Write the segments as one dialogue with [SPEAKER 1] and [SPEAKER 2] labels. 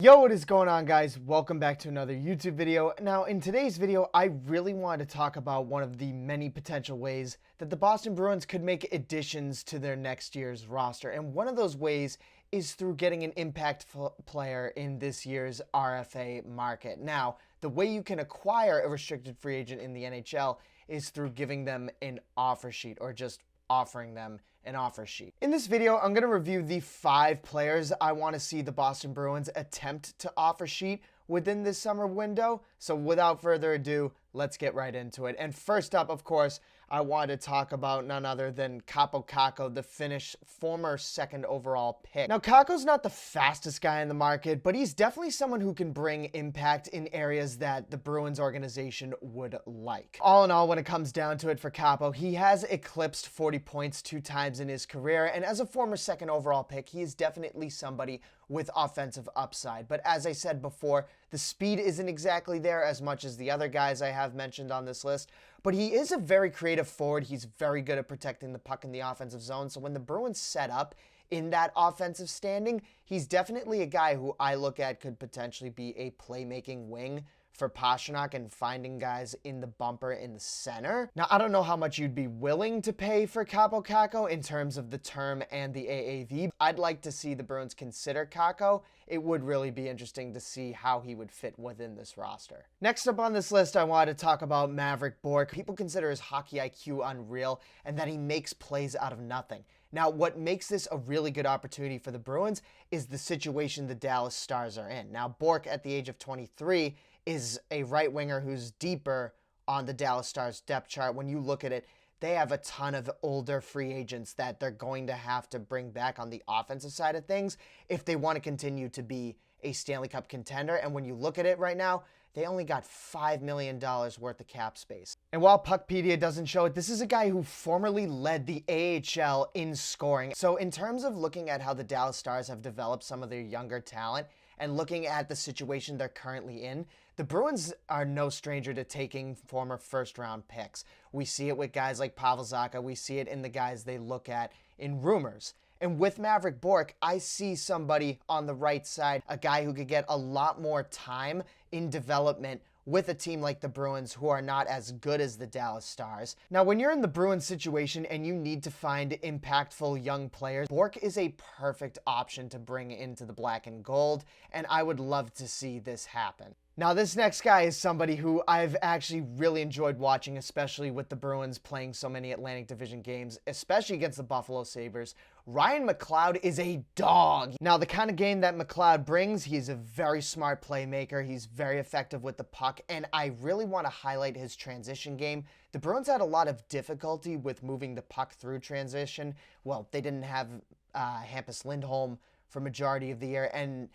[SPEAKER 1] Yo, what is going on, guys? Welcome back to another YouTube video. Now, in today's video, I really wanted to talk about one of the many potential ways that the Boston Bruins could make additions to their next year's roster. And one of those ways is through getting an impact player in this year's RFA market. Now, the way you can acquire a restricted free agent in the NHL is through giving them an offer sheet or just offering them an offer sheet. In this video, I'm going to review the 5 players I want to see the Boston Bruins attempt to offer sheet within this summer window. So without further ado, let's get right into it. And first up, of course, I want to talk about none other than Kako, the Finnish former 2nd overall pick. Now, Kako's not the fastest guy in the market, but he's definitely someone who can bring impact in areas that the Bruins organization would like. All in all, when it comes down to it for Kako, he has eclipsed 40 points 2 times in his career, and as a former 2nd overall pick, he is definitely somebody with offensive upside. But as I said before, the speed isn't exactly there as much as the other guys I have mentioned on this list, but he is a very creative forward. He's very good at protecting the puck in the offensive zone. So when the Bruins set up in that offensive standing, he's definitely a guy who I look at could potentially be a playmaking wing for Pastrnak and finding guys in the bumper in the center. Now, I don't know how much you'd be willing to pay for Kako in terms of the term and the AAV. I'd like to see the Bruins consider Kako. It would really be interesting to see how he would fit within this roster. Next up on this list, I wanted to talk about Maverick Bourke. People consider his hockey IQ unreal and that he makes plays out of nothing. Now, what makes this a really good opportunity for the Bruins is the situation the Dallas Stars are in. Now, Bourke, at the age of 23, is a right winger who's deeper on the Dallas Stars depth chart. When you look at it, they have a ton of older free agents that they're going to have to bring back on the offensive side of things if they want to continue to be a Stanley Cup contender. And when you look at it right now, they only got $5 million worth of cap space. And while Puckpedia doesn't show it, this is a guy who formerly led the AHL in scoring. So in terms of looking at how the Dallas Stars have developed some of their younger talent and looking at the situation they're currently in, the Bruins are no stranger to taking former first-round picks. We see it with guys like Pavel Zacha. We see it in the guys they look at in rumors. And with Maverick Bourke, I see somebody on the right side, a guy who could get a lot more time in development with a team like the Bruins, who are not as good as the Dallas Stars. Now, when you're in the Bruins situation and you need to find impactful young players, Bourke is a perfect option to bring into the black and gold, and I would love to see this happen. Now, this next guy is somebody who I've actually really enjoyed watching, especially with the Bruins playing so many Atlantic Division games, especially against the Buffalo Sabres. Ryan Mloud is a dog. Now, the kind of game that Mloud brings, he's a very smart playmaker. He's very effective with the puck, and I really want to highlight his transition game. The Bruins had a lot of difficulty with moving the puck through transition. Well, they didn't have Hampus Lindholm for majority of the year, and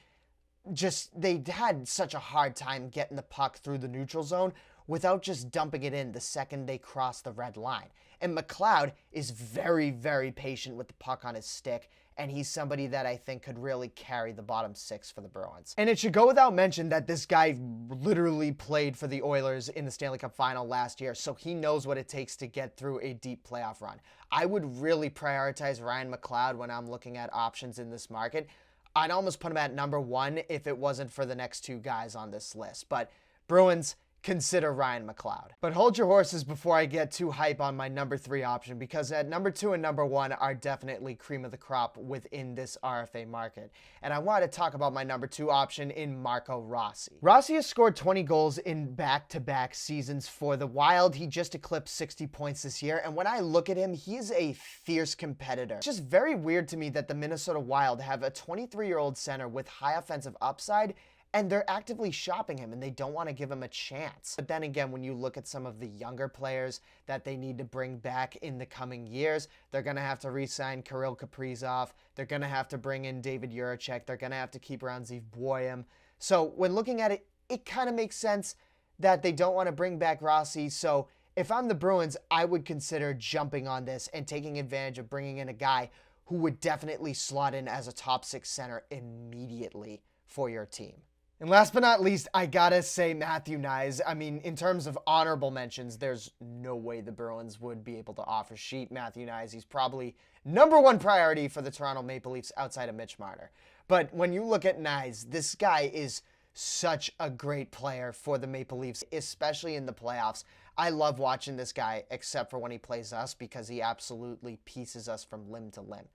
[SPEAKER 1] they had such a hard time getting the puck through the neutral zone without just dumping it in the second they cross the red line. And Mloud is very, very patient with the puck on his stick, and he's somebody that I think could really carry the bottom 6 for the Bruins. And it should go without mention that this guy literally played for the Oilers in the Stanley Cup final last year, so he knows what it takes to get through a deep playoff run. I would really prioritize Ryan Mloud when I'm looking at options in this market. I'd almost put him at number 1 if it wasn't for the next 2 guys on this list. But Bruins, consider Ryan Mloud. But hold your horses before I get too hype on my number 3 option, because at number 2 and number 1 are definitely cream of the crop within this RFA market. And I want to talk about my number 2 option in Marco Rossi. Rossi has scored 20 goals in back-to-back seasons for the Wild. He just eclipsed 60 points this year, and when I look at him, he is a fierce competitor. It's just very weird to me that the Minnesota Wild have a 23-year-old center with high offensive upside, and they're actively shopping him, and they don't want to give him a chance. But then again, when you look at some of the younger players that they need to bring back in the coming years, they're going to have to re-sign Kirill Kaprizov. They're going to have to bring in David Jiricek. They're going to have to keep around Zeev Boyum. So when looking at it, it kind of makes sense that they don't want to bring back Rossi. So if I'm the Bruins, I would consider jumping on this and taking advantage of bringing in a guy who would definitely slot in as a top 6 center immediately for your team. And last but not least, I gotta say Matthew Knies. I mean, in terms of honorable mentions, there's no way the Bruins would be able to offer sheet Matthew Knies. He's probably #1 priority for the Toronto Maple Leafs outside of Mitch Marner. But when you look at Nyes, this guy is such a great player for the Maple Leafs, especially in the playoffs. I love watching this guy, except for when he plays us, because he absolutely pieces us from limb to limb.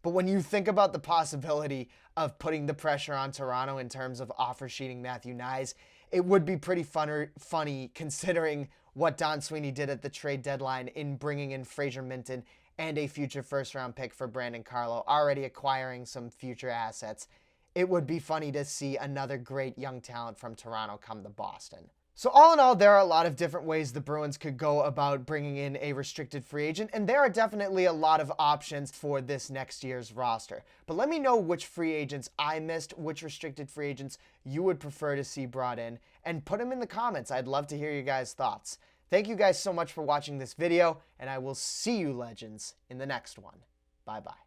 [SPEAKER 1] But when you think about the possibility of putting the pressure on Toronto in terms of offer sheeting Matthew Nyes, it would be pretty funny considering what Don Sweeney did at the trade deadline in bringing in Fraser Minton and a future first-round pick for Brandon Carlo, already acquiring some future assets. It would be funny to see another great young talent from Toronto come to Boston. So all in all, there are a lot of different ways the Bruins could go about bringing in a restricted free agent, and there are definitely a lot of options for this next year's roster. But let me know which free agents I missed, which restricted free agents you would prefer to see brought in, and put them in the comments. I'd love to hear your guys' thoughts. Thank you guys so much for watching this video, and I will see you, legends, in the next one. Bye-bye.